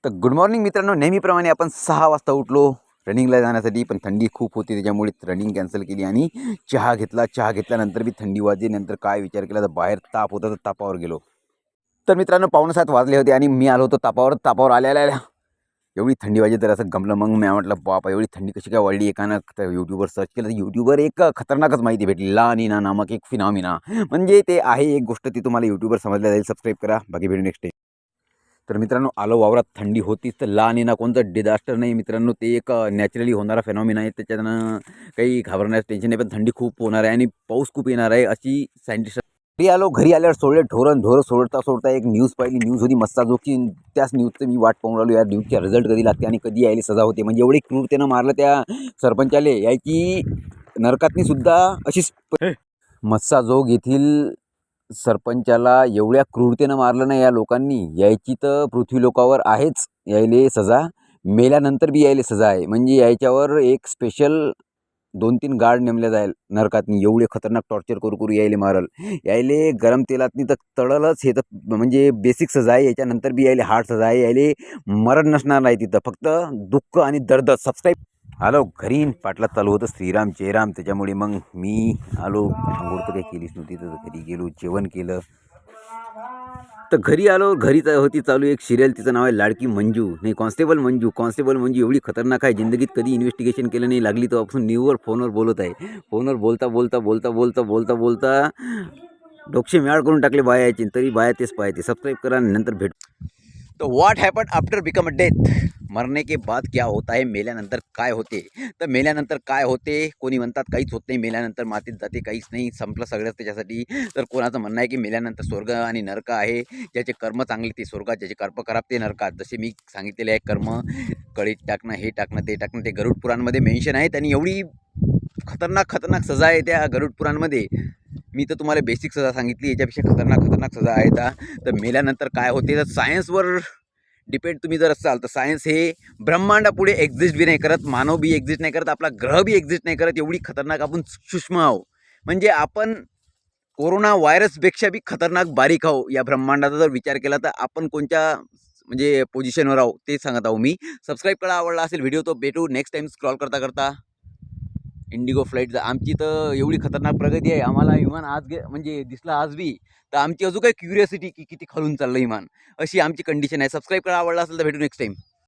तर good morning मित्रांनो, नेहमीप्रमाणे आपण 6 वाजता उठलो रनिंगला जाण्यासाठी, पण थंडी खूप होती त्याच्यामुळे रनिंग कॅन्सल केली आणि चहा घेतला. चहा घेतल्यानंतर बी थंडी वाजली. नंतर काय विचार केला तर बाहेर ताप होता तर तापावर गेलो. तर मित्रांनो 6:45 वाजले होते आणि मी आलो होतो तापावर. तापावर आल्या एवढी थंडी वाजली तर असं गमलं. मग मी म्हटलं बापा एवढी थंडी कशी काय वाढली एकानं. तर यूट्यूबवर सर्च केलं तर यूट्यूबवर एक खतरनाकच माहिती भेटली. ला निना नामक एक फिनॉमिना, म्हणजे ते आहे एक गोष्ट ती तुम्हाला यूट्यूबवर समजल्या जाईल. सबस्क्राईब करा, बाकी भेटू नेक्स्ट डे. तर मित्रांनो आलो वावरात. थंडी होतीच तर ला निना कोणतं डिझास्टर नाही मित्रांनो, ते एक नॅचरली होणारा फेनॉमिना आहे. त्याच्यानं काही घाबरण्याचं टेन्शन नाही, पण थंडी खूप होणार आहे आणि पाऊस खूप येणार आहे अशी सायंटिस्ट. घरी आल्यावर सोडले ढोरं सोडता एक न्यूज पाहिली. न्यूज होती मस्साजोगची. त्याच न्यूजचं मी वाट पाहून राहिलो. या न्यूजचा रिझल्ट कधी लागते आणि कधी यायला सजा होते. म्हणजे एवढी क्रूरतेनं मारलं त्या सरपंचाले यायची नरकातनी सुद्धा अशीच. मस्साजोग येथील सरपंचाला एवढ्या क्रूरतेनं मारलं ना या लोकांनी, यायची तर पृथ्वी लोकावर आहेच यायले सजा. मेल्यानंतर बी यायले सजा आहे. म्हणजे यायच्यावर एक स्पेशल 2-3 गार्ड नेमल्या जाईल नरकातनी. एवढे खतरनाक टॉर्चर करू यायले मारल. यायले गरम तेलातनी तर तळलच. हे तर म्हणजे बेसिक सजा आहे. याच्यानंतर बी यायले हार्ड सजा आहे. यायले मरण नसणार नाही तिथं, फक्त दुःख आणि दर्द. सबस्क्राईब. आलो घरी. पाटलात चालू होतं श्रीराम जयराम. त्याच्यामुळे मग मी आलो. आंघोळ तर काही केलीच नव्हती, तर घरी गेलो, जेवण केलं. तर घरी आलो. घरी होती चालू एक सिरियल, तिचं नाव आहे लाडकी मंजू, नाही कॉन्स्टेबल मंजू. कॉन्स्टेबल मंजू एवढी खतरनाक आहे, जिंदगीत कधी इन्व्हेस्टिगेशन केलं नाही. लागली तेव्हापासून न्यूजवर फोनवर बोलत आहे. फोनवर बोलता डोक्षे म्याळ करून टाकले बायाची, तरी बाया तेच पाहते. सबस्क्राईब करा, नंतर भेट. तो what happen after become a death. मरने के बाद क्या होता है, मेल्यानंतर काय होते. तर मेल्यानंतर काय होते, कोणी म्हणतात काहीच होत नाही, मेल्यानंतर मातीत जाते, काहीच नाही, संपलं सगळं त्याच्यासाठी. तर कोणाचं म्हणणं आहे की मेल्यानंतर स्वर्ग आणि नरक आहे. ज्याचे कर्म चांगले ते स्वर्गात, ज्याचे कर्म खराब ते नरकात. जसे मी सांगितलेले आहे, कर्म कळीत टाकणं, हे टाकणं, ते टाकणं, ते गरुड पुराणमध्ये मेन्शन आहेत. आणि एवढी खतरनाक सजा आहे त्या गरुड पुराणमध्ये. मी तर तुम्हाला बेसिक सजा सांगितली, याच्यापेक्षा खतरनाक सजा आहेत. तर मेल्यानंतर काय होते, तर सायन्सवर डिपेंड तुम्ही जर असाल तर सायन्स हे ब्रह्मांडापुढे एक्झिस्ट बी नाही करत, मानव बी एक्झिस्ट नाही करत, आपला ग्रह बी एक्झिस्ट नाही करत. एवढी खतरनाक आपण सूक्ष्म आहो. म्हणजे आपण कोरोना व्हायरसपेक्षा बी खतरनाक बारीक आहो. या ब्रह्मांडाचा जर विचार केला तर आपण कोणत्या म्हणजे पोझिशनवर आहो ते सांगत आहो मी. सबस्क्राईब करा, आवडला असेल व्हिडिओ तो भेटू नेक्स्ट टाइम. स्क्रॉल करता इंडिगो फ्लाईट. आमची तर एवढी खतरनाक प्रगती आहे, आम्हाला विमान आज म्हणजे दिसला आज बी. तर आमची अजून काही क्युरियोसिटी की किती खालून चाललं विमान, अशी आमची कंडिशन आहे. सबस्क्राईब करा, आवडला असेल तर भेटू नेक्स्ट टाइम.